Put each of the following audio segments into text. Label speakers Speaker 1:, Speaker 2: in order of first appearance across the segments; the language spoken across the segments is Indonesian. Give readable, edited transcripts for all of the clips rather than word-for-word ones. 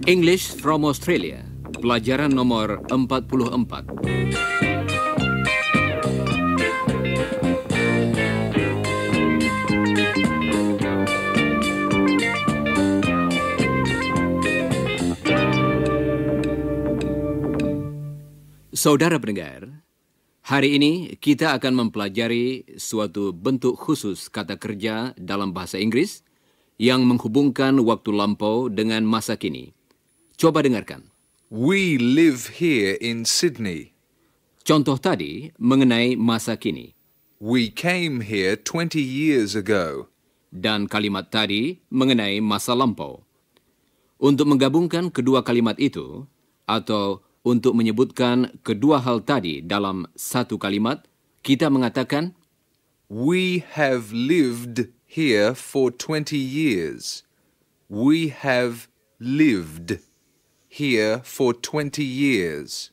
Speaker 1: English from Australia, pelajaran nomor 44. Saudara pendengar, hari ini kita akan mempelajari suatu bentuk khusus kata kerja dalam bahasa Inggris yang menghubungkan waktu lampau dengan masa kini. Coba dengarkan.
Speaker 2: We live here in Sydney.
Speaker 1: Contoh tadi mengenai masa kini.
Speaker 2: We came here 20 years ago.
Speaker 1: Dan kalimat tadi mengenai masa lampau. Untuk menggabungkan kedua kalimat itu, atau untuk menyebutkan kedua hal tadi dalam satu kalimat, kita mengatakan,
Speaker 2: We have lived here for 20 years. We have lived here for 20 years.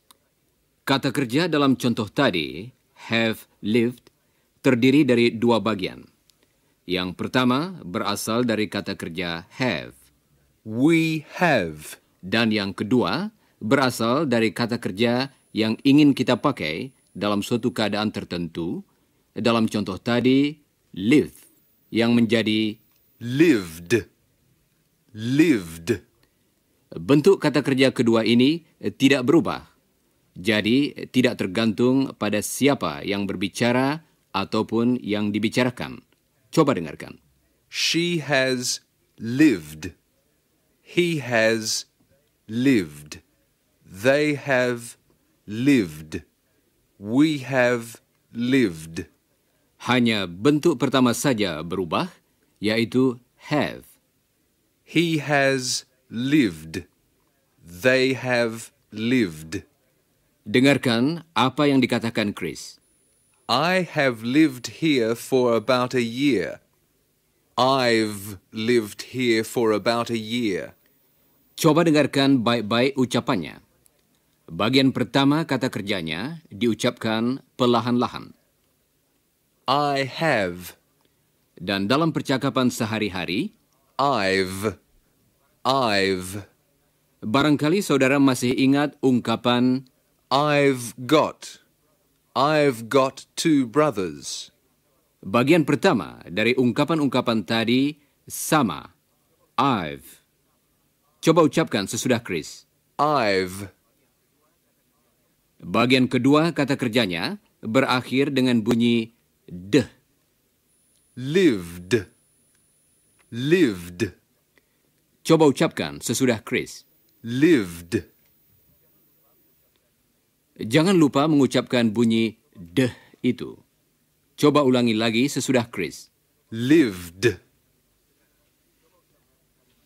Speaker 1: Kata kerja dalam contoh tadi, have lived, terdiri dari dua bagian. Yang pertama berasal dari kata kerja have.
Speaker 2: We have.
Speaker 1: Dan yang kedua berasal dari kata kerja yang ingin kita pakai dalam suatu keadaan tertentu. Dalam contoh tadi, live, yang menjadi
Speaker 2: lived. Lived.
Speaker 1: Bentuk kata kerja kedua ini tidak berubah. Jadi, tidak tergantung pada siapa yang berbicara ataupun yang dibicarakan. Coba dengarkan.
Speaker 2: She has lived. He has lived. They have lived. We have lived.
Speaker 1: Hanya bentuk pertama saja berubah, yaitu have.
Speaker 2: He has lived. They have lived.
Speaker 1: Dengarkan apa yang dikatakan Chris.
Speaker 2: I have lived here for about a year. I've lived here for about a year.
Speaker 1: Coba dengarkan baik-baik ucapannya. Bagian pertama kata kerjanya diucapkan perlahan-lahan.
Speaker 2: I have.
Speaker 1: Dan dalam percakapan sehari-hari,
Speaker 2: I've.
Speaker 1: barangkali saudara masih ingat ungkapan
Speaker 2: I've got 2 brothers.
Speaker 1: bagian pertama dari ungkapan-ungkapan tadi sama, I've. Coba ucapkan sesudah Chris.
Speaker 2: I've.
Speaker 1: Bagian kedua kata kerjanya berakhir dengan bunyi d.
Speaker 2: Lived. Lived.
Speaker 1: Coba ucapkan sesudah Chris.
Speaker 2: Lived.
Speaker 1: Jangan lupa mengucapkan bunyi d itu. Coba ulangi lagi sesudah Chris.
Speaker 2: Lived.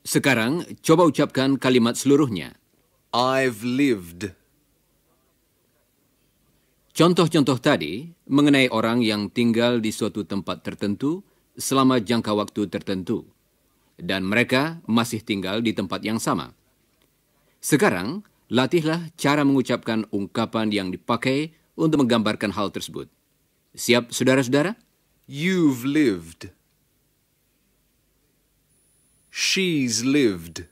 Speaker 1: Sekarang, coba ucapkan kalimat seluruhnya.
Speaker 2: I've lived.
Speaker 1: Contoh-contoh tadi mengenai orang yang tinggal di suatu tempat tertentu selama jangka waktu tertentu. Dan mereka masih tinggal di tempat yang sama. Sekarang, latihlah cara mengucapkan ungkapan yang dipakai untuk menggambarkan hal tersebut. Siap, saudara-saudara?
Speaker 2: You've lived. She's lived.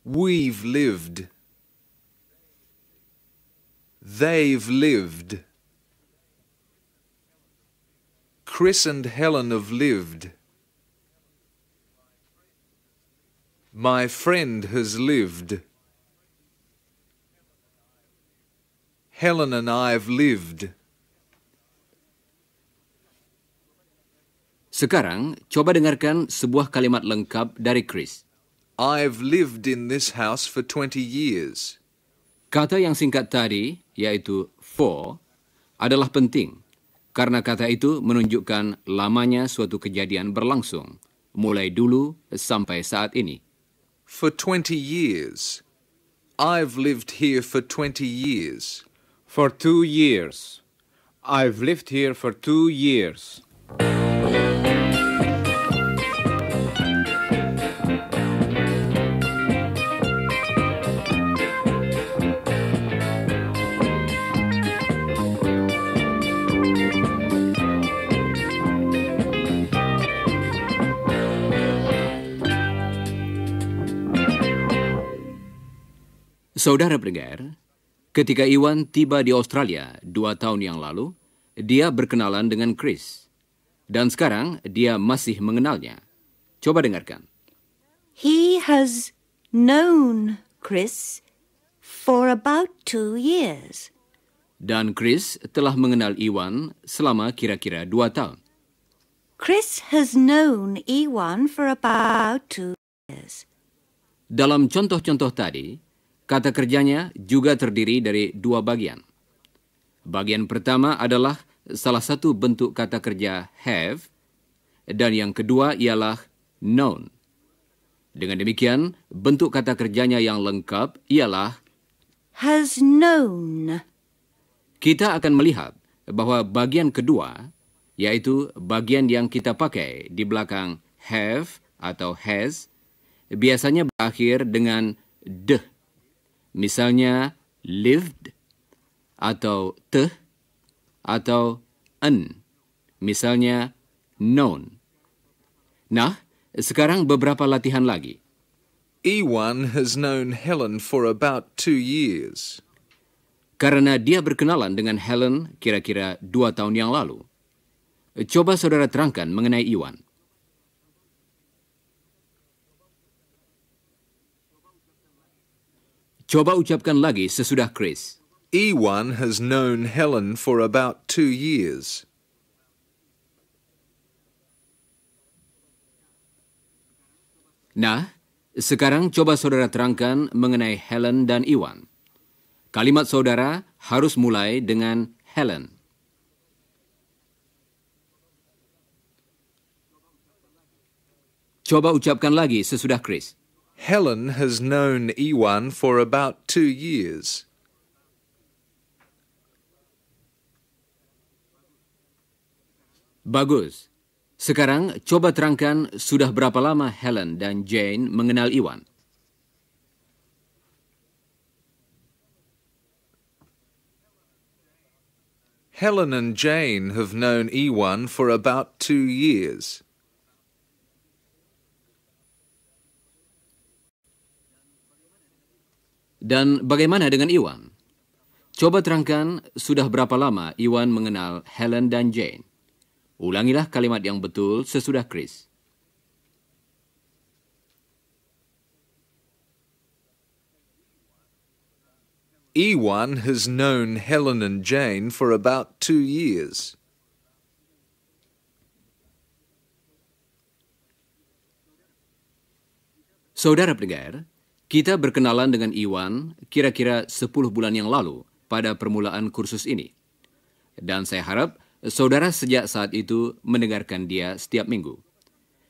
Speaker 2: We've lived. They've lived. Chris and Helen have lived. My friend has lived. Helen and I have lived.
Speaker 1: Sekarang, coba dengarkan sebuah kalimat lengkap dari Chris.
Speaker 2: I've lived in this house for 20 years.
Speaker 1: Kata yang singkat tadi, yaitu for, adalah penting, karena kata itu menunjukkan lamanya suatu kejadian berlangsung, mulai dulu sampai saat ini.
Speaker 2: For 20 years. I've lived here for 20 years.
Speaker 3: For 2 years. I've lived here for 2 years.
Speaker 1: Saudara pendengar, ketika Iwan tiba di Australia 2 tahun yang lalu, dia berkenalan dengan Chris. Dan sekarang dia masih mengenalnya. Coba dengarkan.
Speaker 4: He has known Chris for about 2 years.
Speaker 1: Dan Chris telah mengenal Iwan selama kira-kira 2 tahun.
Speaker 4: Chris has known Iwan for about 2 years.
Speaker 1: Dalam contoh-contoh tadi, kata kerjanya juga terdiri dari 2 bagian. Bagian pertama adalah salah satu bentuk kata kerja have, dan yang kedua ialah known. Dengan demikian, bentuk kata kerjanya yang lengkap ialah
Speaker 4: Has known.
Speaker 1: kita akan melihat bahwa bagian kedua, yaitu bagian yang kita pakai di belakang have atau has, biasanya berakhir dengan d. Misalnya lived, atau teh, atau an. Misalnya known. Nah, sekarang beberapa latihan lagi.
Speaker 2: Iwan has known Helen for about 2 years.
Speaker 1: Karena dia berkenalan dengan Helen kira-kira 2 tahun yang lalu. Coba saudara terangkan mengenai Iwan. Coba ucapkan lagi sesudah Chris.
Speaker 2: Iwan has known Helen for about 2 years.
Speaker 1: Nah, sekarang coba saudara terangkan mengenai Helen dan Iwan. Kalimat saudara harus mulai dengan Helen. Coba ucapkan lagi sesudah Chris.
Speaker 2: Helen has known Iwan for about 2 years.
Speaker 1: Bagus. Sekarang coba terangkan sudah berapa lama Helen dan Jane mengenal Iwan.
Speaker 2: Helen and Jane have known Iwan for about 2 years.
Speaker 1: Dan bagaimana dengan Iwan? Coba terangkan sudah berapa lama Iwan mengenal Helen dan Jane. Ulangilah kalimat yang betul sesudah Chris.
Speaker 2: Iwan has known Helen and Jane for about 2 years.
Speaker 1: Saudara pendengar, kita berkenalan dengan Iwan kira-kira 10 bulan yang lalu pada permulaan kursus ini. Dan saya harap saudara sejak saat itu mendengarkan dia setiap minggu.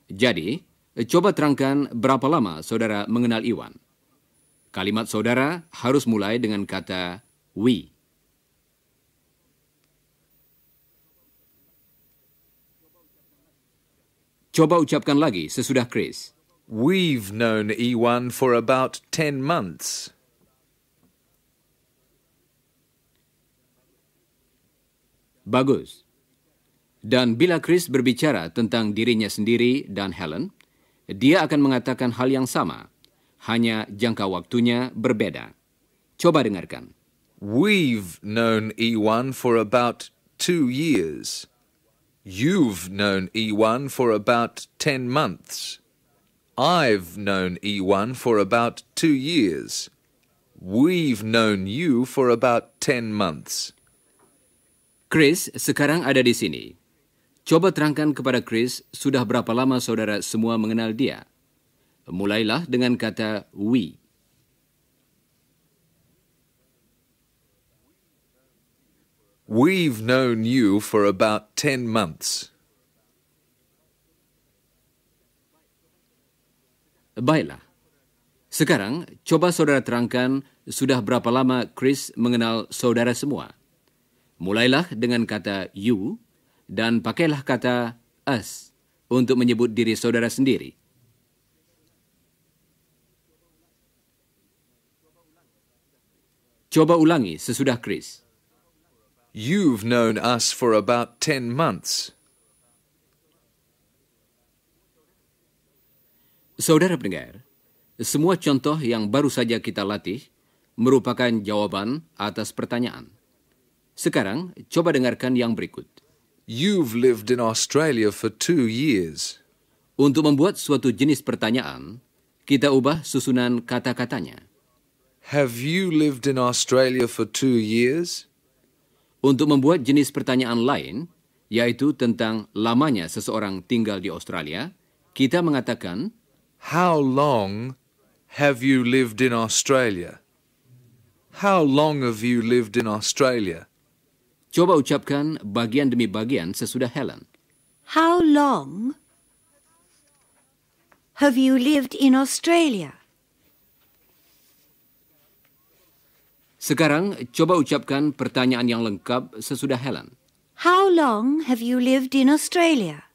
Speaker 1: Jadi, coba terangkan berapa lama saudara mengenal Iwan. Kalimat saudara harus mulai dengan kata we. Coba ucapkan lagi sesudah Chris.
Speaker 2: We've known Iwan for about 10 months.
Speaker 1: Bagus. Dan bila Chris berbicara tentang dirinya sendiri dan Helen, dia akan mengatakan hal yang sama. Hanya jangka waktunya berbeda. Coba dengarkan.
Speaker 2: We've known Iwan for about 2 years. You've known Iwan for about 10 months. I've known Iwan for about 2 years. We've known you for about 10 months.
Speaker 1: Chris sekarang ada di sini. Coba terangkan kepada Chris sudah berapa lama saudara semua mengenal dia. Mulailah dengan kata we.
Speaker 2: We've known you for about 10 months.
Speaker 1: Baiklah. Sekarang, coba saudara terangkan sudah berapa lama Chris mengenal saudara semua. Mulailah dengan kata you dan pakailah kata us untuk menyebut diri saudara sendiri. Coba ulangi sesudah Chris.
Speaker 2: You've known us for about 10 months.
Speaker 1: Saudara pendengar, semua contoh yang baru saja kita latih merupakan jawaban atas pertanyaan. Sekarang, coba dengarkan yang berikut.
Speaker 2: You've lived in Australia for 2 years.
Speaker 1: Untuk membuat suatu jenis pertanyaan, kita ubah susunan kata-katanya.
Speaker 2: Have you lived in Australia for 2 years?
Speaker 1: Untuk membuat jenis pertanyaan lain, yaitu tentang lamanya seseorang tinggal di Australia, kita mengatakan,
Speaker 2: How long have you lived in Australia? How long have you lived in Australia?
Speaker 1: coba ucapkan bagian demi bagian sesudah Helen.
Speaker 4: How long have you lived in Australia?
Speaker 1: Sekarang, coba ucapkan pertanyaan yang lengkap sesudah Helen.
Speaker 4: How long have you lived in Australia?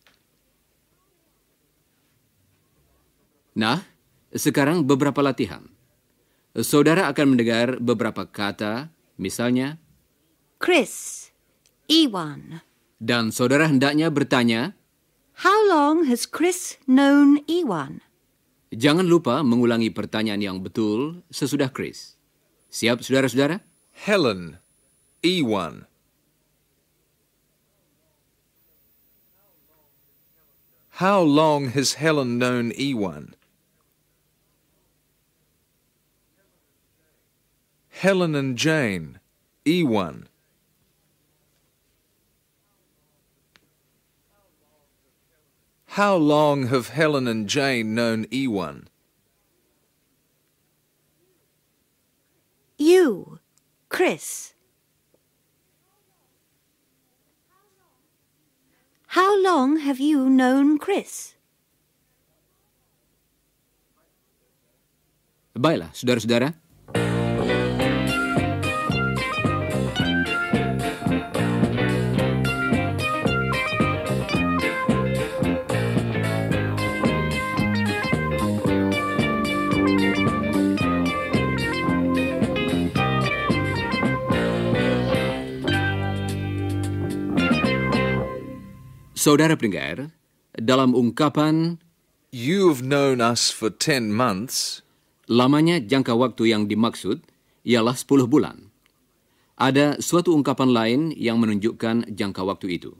Speaker 1: Nah, sekarang beberapa latihan. Saudara akan mendengar beberapa kata, misalnya,
Speaker 4: Chris, Ewan.
Speaker 1: dan saudara hendaknya bertanya,
Speaker 4: How long has Chris known Ewan?
Speaker 1: jangan lupa mengulangi pertanyaan yang betul sesudah Chris. Siap, saudara-saudara?
Speaker 2: Helen, E1. How long has Helen known E1? Helen and Jane, E1. How long have Helen and Jane known E1?
Speaker 4: You, Chris. How long have you known Chris?
Speaker 1: Baiklah, saudara-saudara. Saudara pendengar, dalam ungkapan
Speaker 2: You've known us for 10 months.
Speaker 1: lamanya jangka waktu yang dimaksud ialah 10 bulan. Ada suatu ungkapan lain yang menunjukkan jangka waktu itu.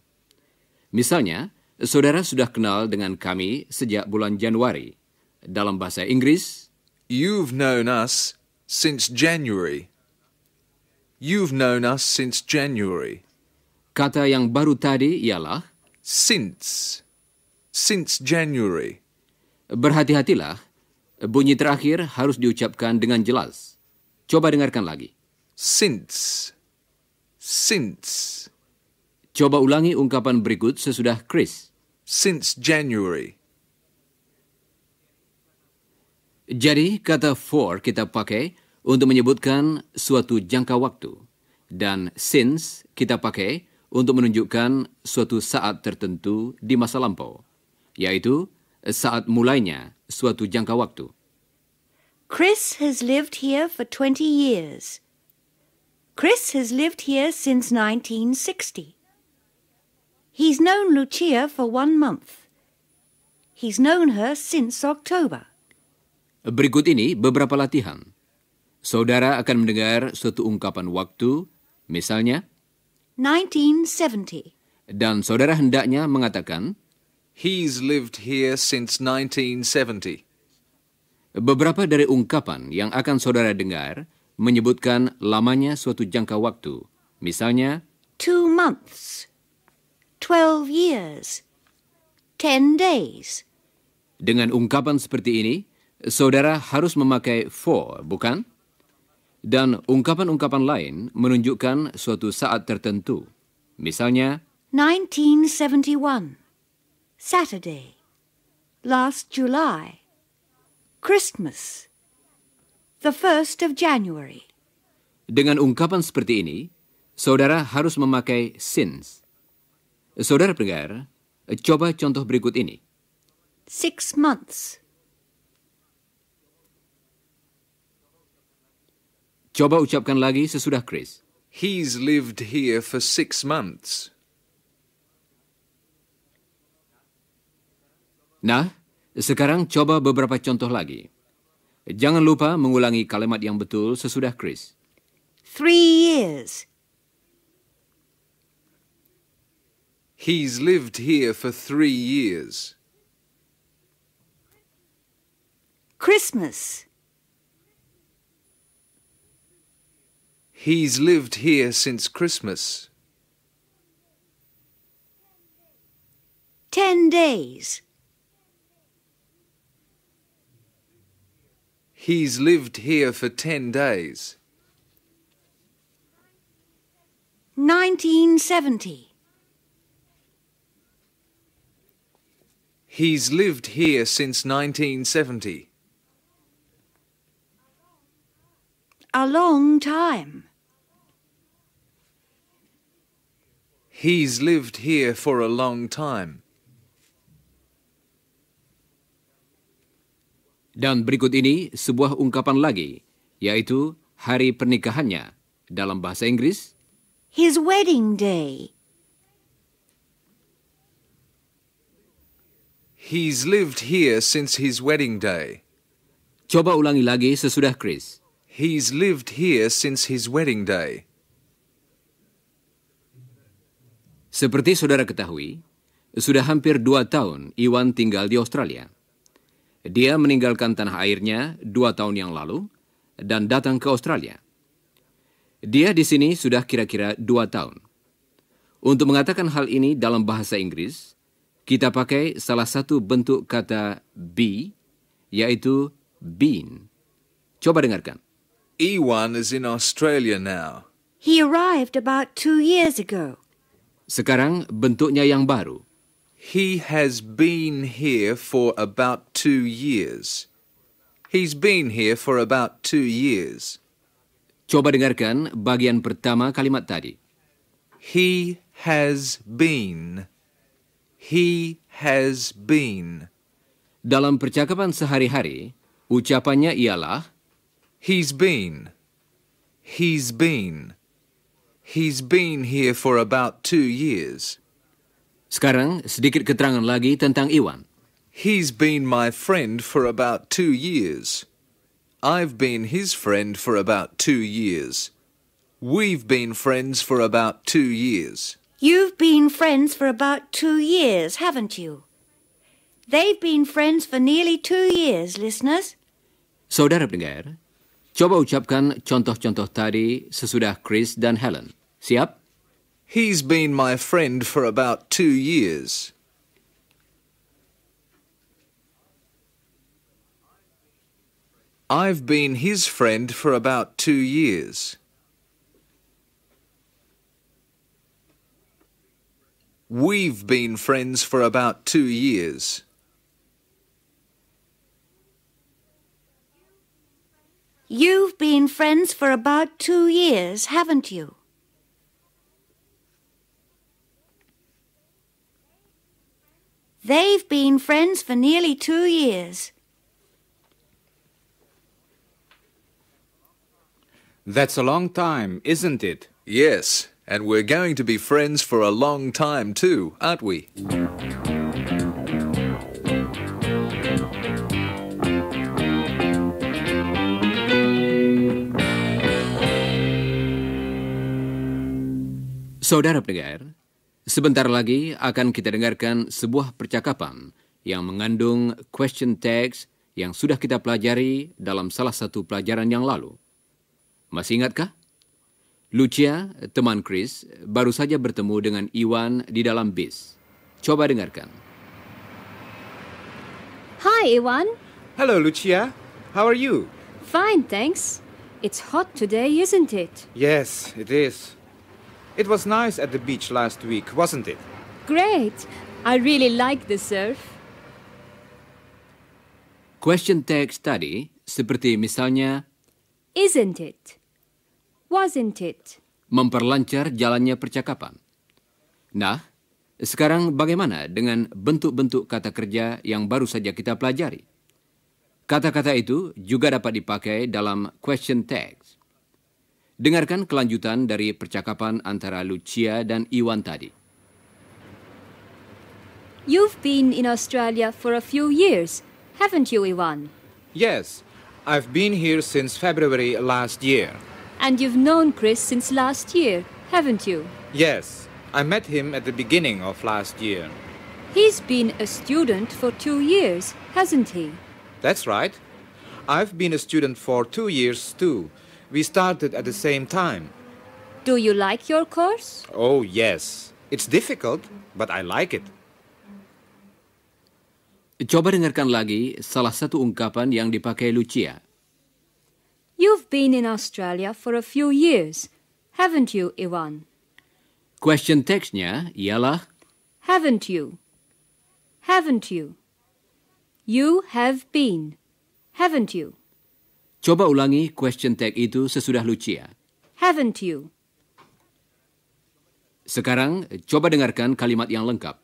Speaker 1: Misalnya, saudara sudah kenal dengan kami sejak bulan Januari. Dalam bahasa Inggris,
Speaker 2: You've known us since January. You've known us since January.
Speaker 1: kata yang baru tadi ialah
Speaker 2: Since. Since January.
Speaker 1: berhati-hatilah, bunyi terakhir harus diucapkan dengan jelas. Coba dengarkan lagi.
Speaker 2: Since. Since.
Speaker 1: Coba ulangi ungkapan berikut sesudah Chris.
Speaker 2: Since January.
Speaker 1: Jadi, kata for kita pakai untuk menyebutkan suatu jangka waktu. Dan since kita pakai untuk menunjukkan suatu saat tertentu di masa lampau, yaitu saat mulainya suatu jangka waktu.
Speaker 4: Chris has lived here for 20 years. Chris has lived here since 1960. He's known Lucia for 1 month. He's known her since October.
Speaker 1: Berikut ini beberapa latihan. Saudara akan mendengar suatu ungkapan waktu, misalnya,
Speaker 4: 1970.
Speaker 1: dan saudara hendaknya mengatakan,
Speaker 2: He's lived here since 1970.
Speaker 1: beberapa dari ungkapan yang akan saudara dengar menyebutkan lamanya suatu jangka waktu. Misalnya,
Speaker 4: 2 months. 12 years. 10 days.
Speaker 1: dengan ungkapan seperti ini, saudara harus memakai for, bukan? Dan ungkapan-ungkapan lain menunjukkan suatu saat tertentu. Misalnya,
Speaker 4: 1971. Saturday. Last July. Christmas. The 1st of January.
Speaker 1: dengan ungkapan seperti ini, saudara harus memakai since. Saudara pendengar, coba contoh berikut ini.
Speaker 4: 6 months.
Speaker 1: Coba ucapkan lagi sesudah Chris.
Speaker 2: He's lived here for 6 months.
Speaker 1: Nah, sekarang coba beberapa contoh lagi. Jangan lupa mengulangi kalimat yang betul sesudah Chris.
Speaker 4: 3 years.
Speaker 2: He's lived here for 3 years.
Speaker 4: Christmas.
Speaker 2: He's lived here since Christmas.
Speaker 4: 10 days.
Speaker 2: He's lived here for 10 days.
Speaker 4: 1970.
Speaker 2: He's lived here since 1970.
Speaker 4: A long time.
Speaker 2: He's lived here for a long time.
Speaker 1: Dan berikut ini sebuah ungkapan lagi, yaitu hari pernikahannya. Dalam bahasa Inggris,
Speaker 4: His wedding day.
Speaker 2: He's lived here since his wedding day.
Speaker 1: coba ulangi lagi sesudah Chris.
Speaker 2: He's lived here since his wedding day.
Speaker 1: Seperti saudara ketahui, sudah hampir 2 tahun Iwan tinggal di Australia. Dia meninggalkan tanah airnya 2 tahun yang lalu dan datang ke Australia. Dia di sini sudah kira-kira 2 tahun. Untuk mengatakan hal ini dalam bahasa Inggris, kita pakai salah satu bentuk kata be, yaitu been. Coba dengarkan.
Speaker 2: Ewan is in Australia now.
Speaker 4: He arrived about 2 years ago.
Speaker 1: Sekarang bentuknya yang baru.
Speaker 2: He has been here for about 2 years. He's been here for about 2 years.
Speaker 1: Coba dengarkan bagian pertama kalimat tadi.
Speaker 2: He has been. He has been.
Speaker 1: Dalam percakapan sehari-hari, ucapannya ialah
Speaker 2: He's been. He's been. He's been here for about 2 years.
Speaker 1: Sekarang sedikit keterangan lagi tentang Iwan.
Speaker 2: He's been my friend for about 2 years. I've been his friend for about 2 years. We've been friends for about 2 years.
Speaker 4: You've been friends for about 2 years, haven't you? They've been friends for nearly 2 years, listeners.
Speaker 1: Saudara pendengar, coba ucapkan contoh-contoh tadi sesudah Chris dan Helen. Siap?
Speaker 2: He's been my friend for about 2 years. I've been his friend for about 2 years. We've been friends for about 2 years.
Speaker 4: You've been friends for about 2 years, haven't you? They've been friends for nearly 2 years.
Speaker 3: That's a long time, isn't it?
Speaker 2: Yes, and we're going to be friends for a long time too, aren't we?
Speaker 1: Saudara pendengar, sebentar lagi akan kita dengarkan sebuah percakapan yang mengandung question tags yang sudah kita pelajari dalam salah satu pelajaran yang lalu. Masih ingatkah? Lucia, teman Chris, baru saja bertemu dengan Iwan di dalam bis. Coba dengarkan.
Speaker 5: Hi, Iwan.
Speaker 3: Hello, Lucia. How are you?
Speaker 5: Fine, thanks. It's hot today, isn't it?
Speaker 3: Yes, it is. It was nice at the beach last week, wasn't it?
Speaker 5: Great. I really like the surf.
Speaker 1: Question tags tadi seperti misalnya
Speaker 5: Isn't it? Wasn't it?
Speaker 1: memperlancar jalannya percakapan. Nah, sekarang bagaimana dengan bentuk-bentuk kata kerja yang baru saja kita pelajari? Kata-kata itu juga dapat dipakai dalam question tags. Dengarkan kelanjutan dari percakapan antara Lucia dan Iwan tadi.
Speaker 5: You've been in Australia for a few years, haven't you, Iwan?
Speaker 3: Yes, I've been here since February last year.
Speaker 5: And you've known Chris since last year, haven't you?
Speaker 3: Yes, I met him at the beginning of last year.
Speaker 5: He's been a student for 2 years, hasn't he?
Speaker 3: That's right. I've been a student for 2 years too. We started at the same time.
Speaker 5: Do you like your course?
Speaker 3: Oh, yes. It's difficult, but I like it.
Speaker 1: Coba dengarkan lagi salah satu ungkapan yang dipakai Lucia.
Speaker 5: You've been in Australia for a few years, haven't you, Iwan?
Speaker 1: Question text-nya ialah
Speaker 5: Haven't you? Haven't you? You have been, haven't you?
Speaker 1: coba ulangi question tag itu sesudah Lucia.
Speaker 5: Haven't you?
Speaker 1: Sekarang coba dengarkan kalimat yang lengkap.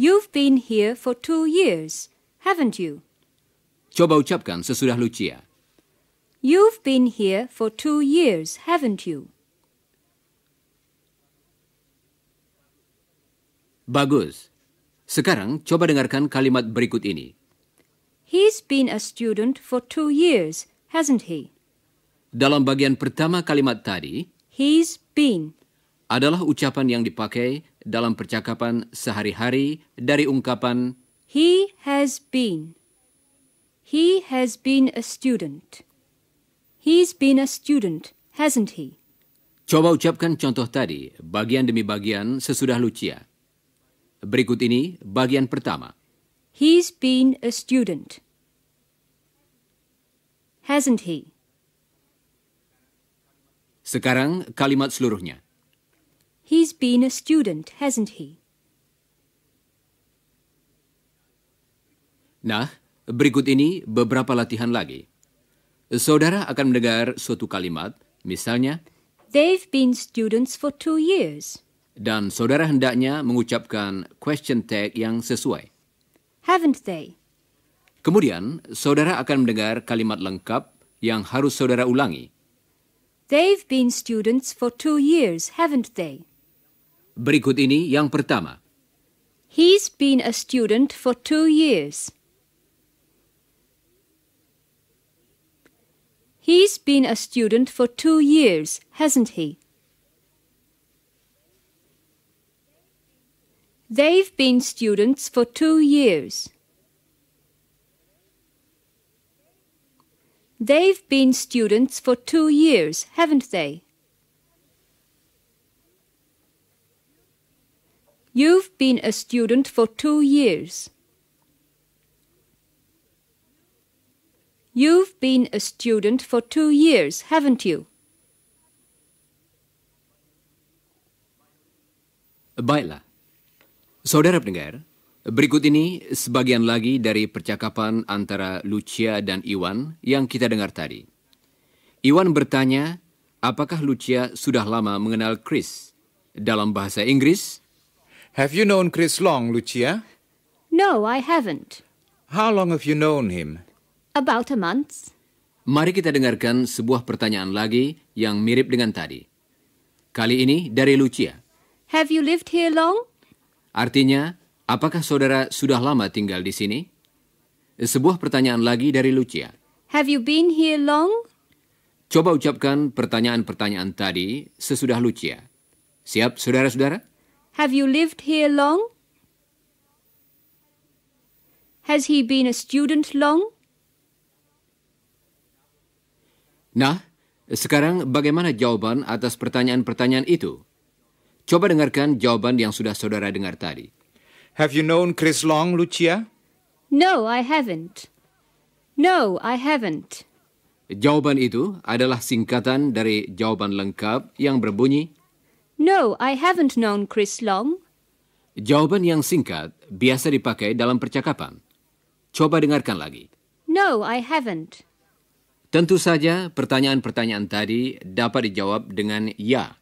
Speaker 5: You've been here for 2 years, haven't you?
Speaker 1: Coba ucapkan sesudah Lucia.
Speaker 5: You've been here for 2 years, haven't you?
Speaker 1: Bagus. Sekarang coba dengarkan kalimat berikut ini.
Speaker 5: He's been a student for 2 years, hasn't he?
Speaker 1: Dalam bagian pertama kalimat tadi,
Speaker 5: He's been.
Speaker 1: adalah ucapan yang dipakai dalam percakapan sehari-hari dari ungkapan
Speaker 5: He has been. He has been a student. He's been a student, hasn't he?
Speaker 1: coba ucapkan contoh tadi bagian demi bagian sesudah Lucia. Berikut ini bagian pertama.
Speaker 5: He's been a student. Hasn't he?
Speaker 1: Sekarang kalimat seluruhnya.
Speaker 5: He's been a student, hasn't he?
Speaker 1: Nah, berikut ini beberapa latihan lagi. Saudara akan mendengar suatu kalimat, misalnya,
Speaker 5: They've been students for 2 years.
Speaker 1: dan saudara hendaknya mengucapkan question tag yang sesuai.
Speaker 5: Haven't they?
Speaker 1: Kemudian, saudara akan mendengar kalimat lengkap yang harus saudara ulangi.
Speaker 5: They've been students for 2 years, haven't they?
Speaker 1: Berikut ini yang pertama.
Speaker 5: He's been a student for 2 years. He's been a student for 2 years, hasn't he? They've been students for 2 years. They've been students for 2 years, haven't they? You've been a student for 2 years. You've been a student for 2 years, haven't you?
Speaker 1: Baiklah. Saudara pendengar, berikut ini sebagian lagi dari percakapan antara Lucia dan Iwan yang kita dengar tadi. Iwan bertanya, apakah Lucia sudah lama mengenal Chris? Dalam bahasa Inggris,
Speaker 3: Have you known Chris long, Lucia?
Speaker 5: No, I haven't.
Speaker 3: How long have you known him?
Speaker 5: About a month.
Speaker 1: mari kita dengarkan sebuah pertanyaan lagi yang mirip dengan tadi. Kali ini dari Lucia.
Speaker 5: Have you lived here long?
Speaker 1: Artinya, apakah saudara sudah lama tinggal di sini? Sebuah pertanyaan lagi dari Lucia.
Speaker 5: Have you been here long?
Speaker 1: Coba ucapkan pertanyaan-pertanyaan tadi sesudah Lucia. Siap, saudara-saudara?
Speaker 5: Have you lived here long? Has he been a student long?
Speaker 1: Nah, sekarang bagaimana jawaban atas pertanyaan-pertanyaan itu? Coba dengarkan jawaban yang sudah saudara dengar tadi.
Speaker 3: Have you known Chris long, Lucia?
Speaker 5: No, I haven't. No, I haven't.
Speaker 1: Jawaban itu adalah singkatan dari jawaban lengkap yang berbunyi,
Speaker 5: No, I haven't known Chris long.
Speaker 1: jawaban yang singkat biasa dipakai dalam percakapan. Coba dengarkan lagi.
Speaker 5: No, I haven't.
Speaker 1: Tentu saja pertanyaan-pertanyaan tadi dapat dijawab dengan ya.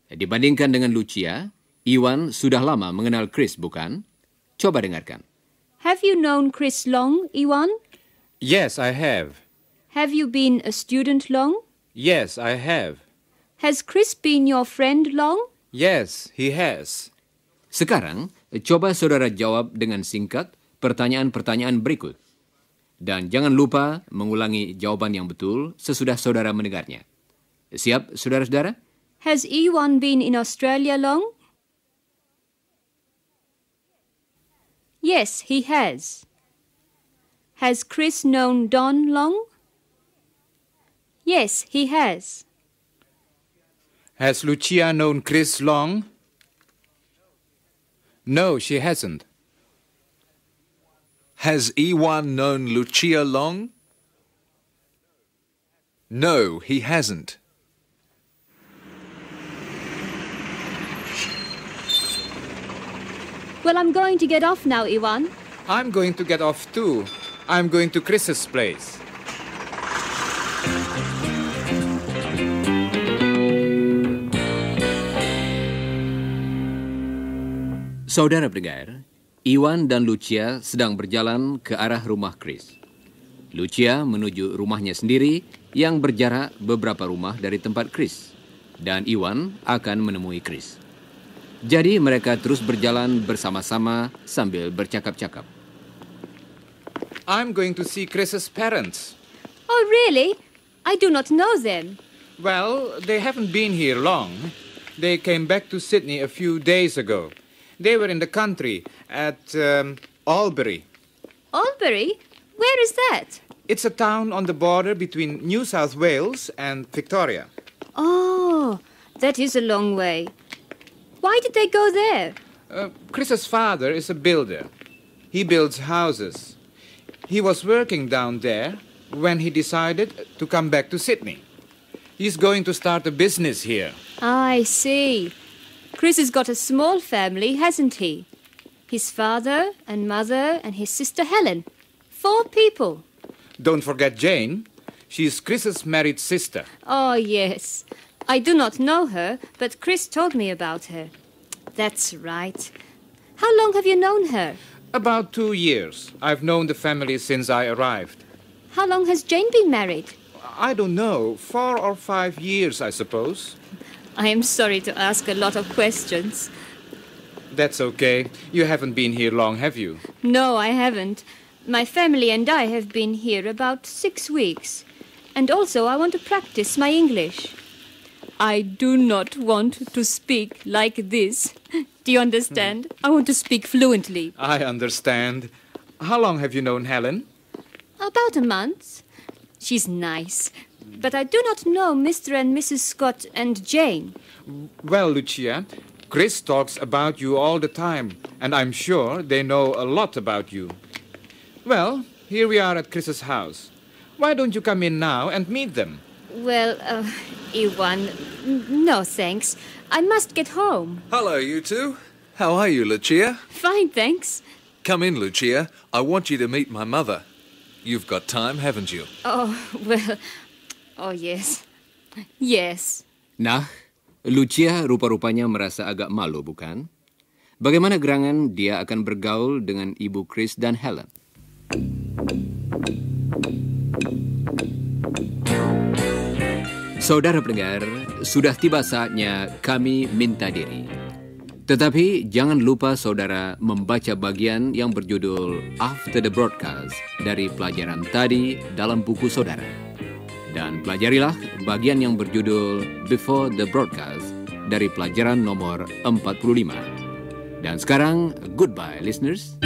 Speaker 1: Dibandingkan dengan Lucia, Iwan sudah lama mengenal Chris, bukan? Coba dengarkan.
Speaker 5: Have you known Chris long, Iwan?
Speaker 3: Yes, I have.
Speaker 5: Have you been a student long?
Speaker 3: Yes, I have.
Speaker 5: Has Chris been your friend long?
Speaker 3: Yes, he has.
Speaker 1: Sekarang, coba saudara jawab dengan singkat pertanyaan-pertanyaan berikut. Dan jangan lupa mengulangi jawaban yang betul sesudah saudara mendengarnya. Siap, saudara-saudara?
Speaker 5: Has Iwan been in Australia long? Yes, he has. Has Chris known Don long? Yes, he has.
Speaker 3: Has Lucia known Chris long? No, she hasn't.
Speaker 2: Has Iwan known Lucia long? No, he hasn't.
Speaker 5: Well, I'm going to get off now, Iwan.
Speaker 3: I'm going to get off too. I'm going to Chris's place.
Speaker 1: Saudara pendengar, Iwan dan Lucia sedang berjalan ke arah rumah Chris. Lucia menuju rumahnya sendiri yang berjarak beberapa rumah dari tempat Chris. Dan Iwan akan menemui Chris. Jadi mereka terus berjalan bersama-sama sambil bercakap-cakap.
Speaker 3: I'm going to see Chris's parents.
Speaker 5: Oh, really? I do not know them.
Speaker 3: Well, they haven't been here long. They came back to Sydney a few days ago. They were in the country at Albury.
Speaker 5: Albury? Where is that?
Speaker 3: It's a town on the border between New South Wales and Victoria.
Speaker 5: Oh, that is a long way. Why did they go there?
Speaker 3: Chris's father is a builder. He builds houses. He was working down there when he decided to come back to Sydney. He's going to start a business here.
Speaker 5: I see. Chris has got a small family, hasn't he? His father and mother and his sister Helen. 4 people.
Speaker 3: Don't forget Jane. She's Chris's married sister.
Speaker 5: Oh, yes. I do not know her, but Chris told me about her. That's right. How long have you known her?
Speaker 3: About 2 years. I've known the family since I arrived.
Speaker 5: How long has Jane been married?
Speaker 3: I don't know. 4 or 5 years, I suppose.
Speaker 5: I am sorry to ask a lot of questions.
Speaker 3: That's okay. You haven't been here long, have you?
Speaker 5: No, I haven't. My family and I have been here about 6 weeks. And also I want to practice my English. I do not want to speak like this. Do you understand? I want to speak fluently.
Speaker 3: I understand. How long have you known Helen?
Speaker 5: About a month. She's nice. But I do not know Mr. and Mrs. Scott and Jane.
Speaker 3: Well, Lucia, Chris talks about you all the time, and I'm sure they know a lot about you. Well, here we are at Chris's house. Why don't you come in now and meet them?
Speaker 5: Well, Iwan, no thanks. I must get home.
Speaker 2: Hello, you two. How are you, Lucia?
Speaker 5: Fine, thanks.
Speaker 2: Come in, Lucia. I want you to meet my mother. You've got time, haven't you?
Speaker 5: Oh, well, oh yes. Yes.
Speaker 1: Nah, Lucia rupa-rupanya merasa agak malu, bukan? Bagaimana gerangan dia akan bergaul dengan ibu Chris dan Helen? Saudara pendengar, sudah tiba saatnya kami minta diri. Tetapi jangan lupa saudara membaca bagian yang berjudul After the Broadcast dari pelajaran tadi dalam buku saudara. Dan pelajarilah bagian yang berjudul Before the Broadcast dari pelajaran nomor 45. Dan sekarang, goodbye listeners.